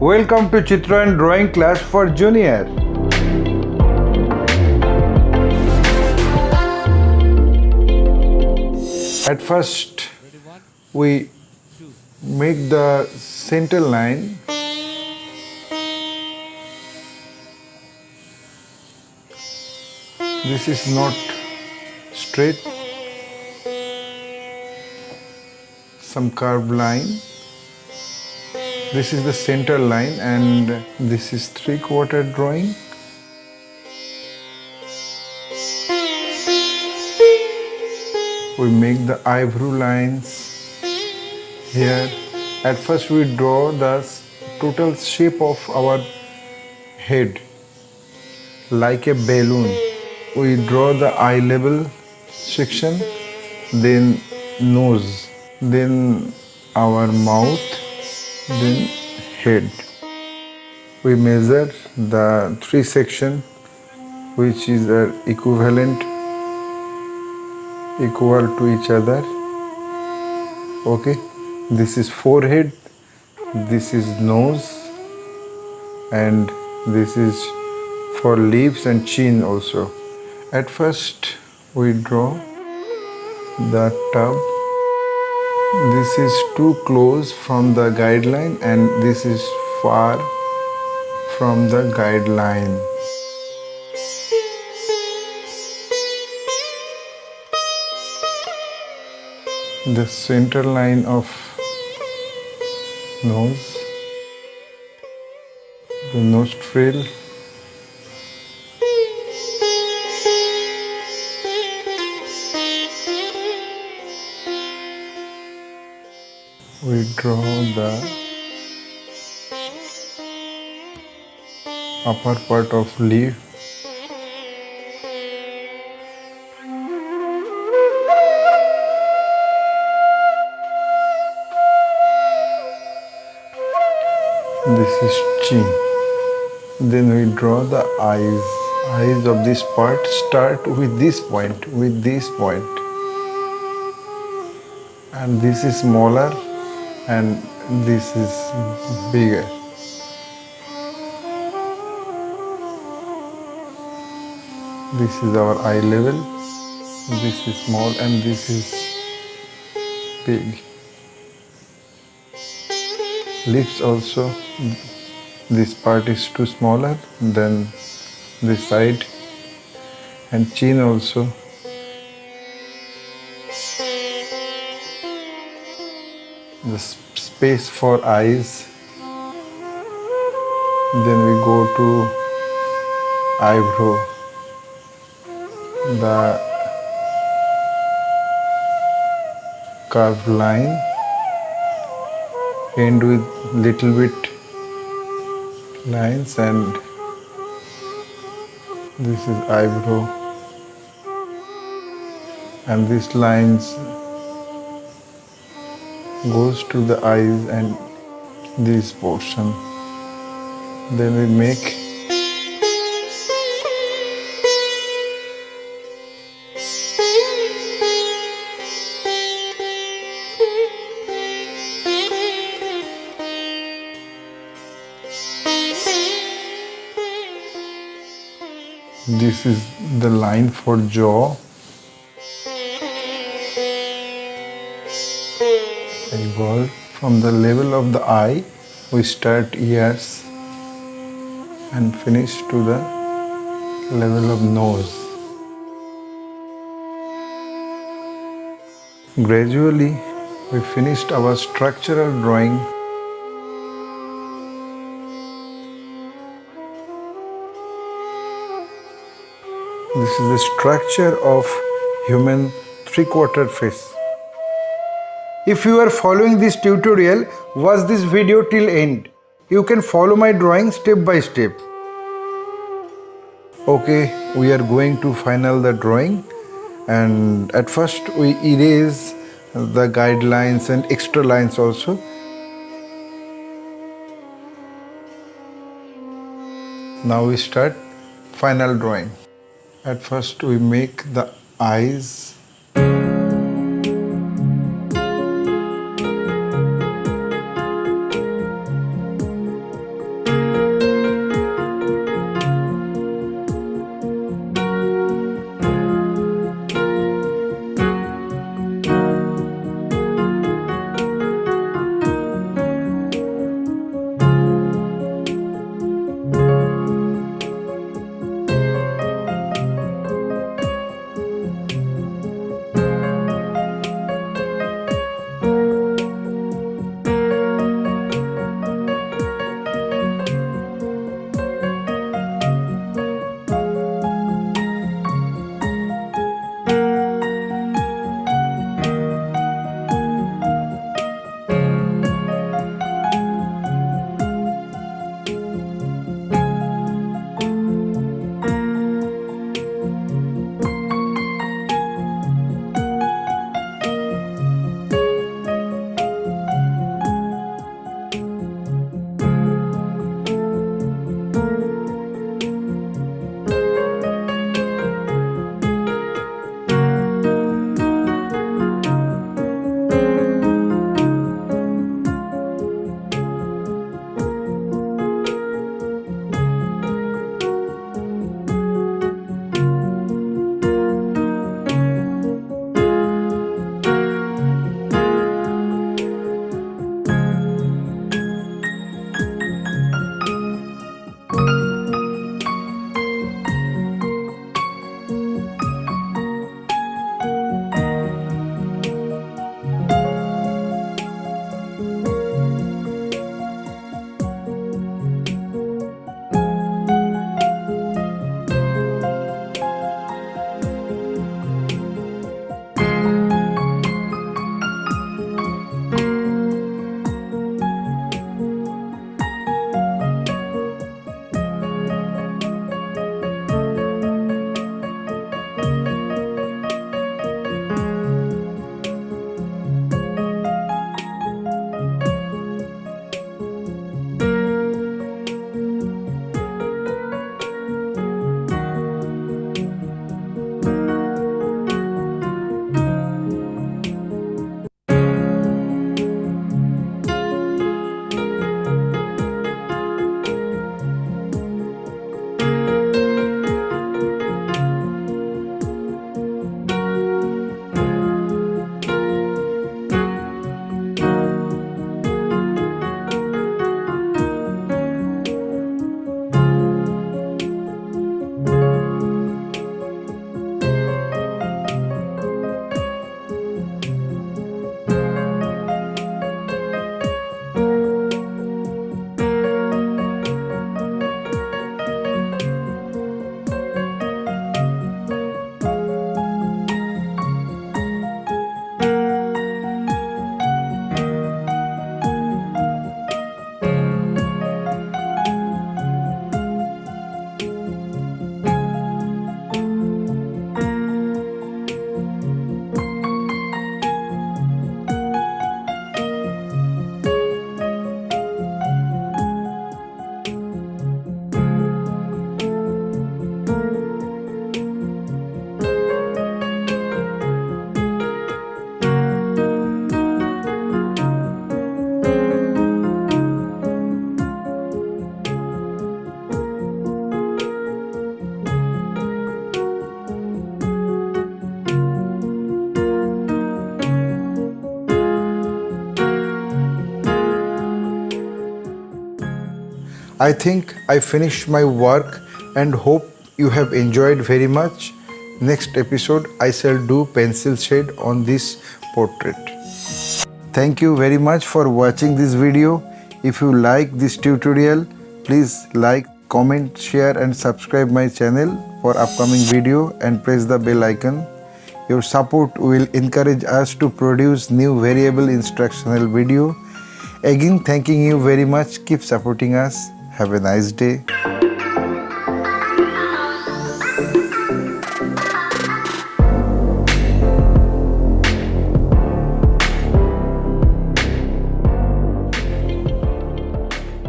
Welcome to Chitrayan Drawing Class for Junior. At first, we make the center line. This is not straight, some curved line. This is the center line and this is 3/4 drawing. We make the eyebrow lines here. At first we draw the total shape of our head like a balloon. We draw the eye level section, then nose, then our mouth, then head. We measure the three section which is equal to each other. Okay, this is forehead, this is nose, and this is for lips and chin also. At first we draw the tub. This is too close from the guideline and this is far from the guideline. The center line of nose, the nostril, we draw the upper part of leaf. This is chin. Then we draw the eyes. Eyes of this part start with this point, and this is smaller and this is bigger. This is our eye level, this is small and this is big. Lips also, this part is too smaller than this side, and chin also. The space for eyes. Then we go to eyebrow. The curved line end with little bit lines, and this is eyebrow, and these lines goes to the eyes and this portion. Then we make this is the line for jaw. From the level of the eye, we start ears and finish to the level of nose. Gradually, we finished our structural drawing. This is the structure of human 3/4 face. If you are following this tutorial, watch this video till end. You can follow my drawing step by step. Okay, we are going to final the drawing, and at first we erase the guidelines and extra lines also. Now we start final drawing. At first we make the eyes. I think I finished my work and hope you have enjoyed very much. Next episode I shall do pencil shade on this portrait. Thank you very much for watching this video. If you like this tutorial, please like, comment, share and subscribe my channel for upcoming video and press the bell icon. Your support will encourage us to produce new variable instructional video. Again, thanking you very much. Keep supporting us. Have a nice day.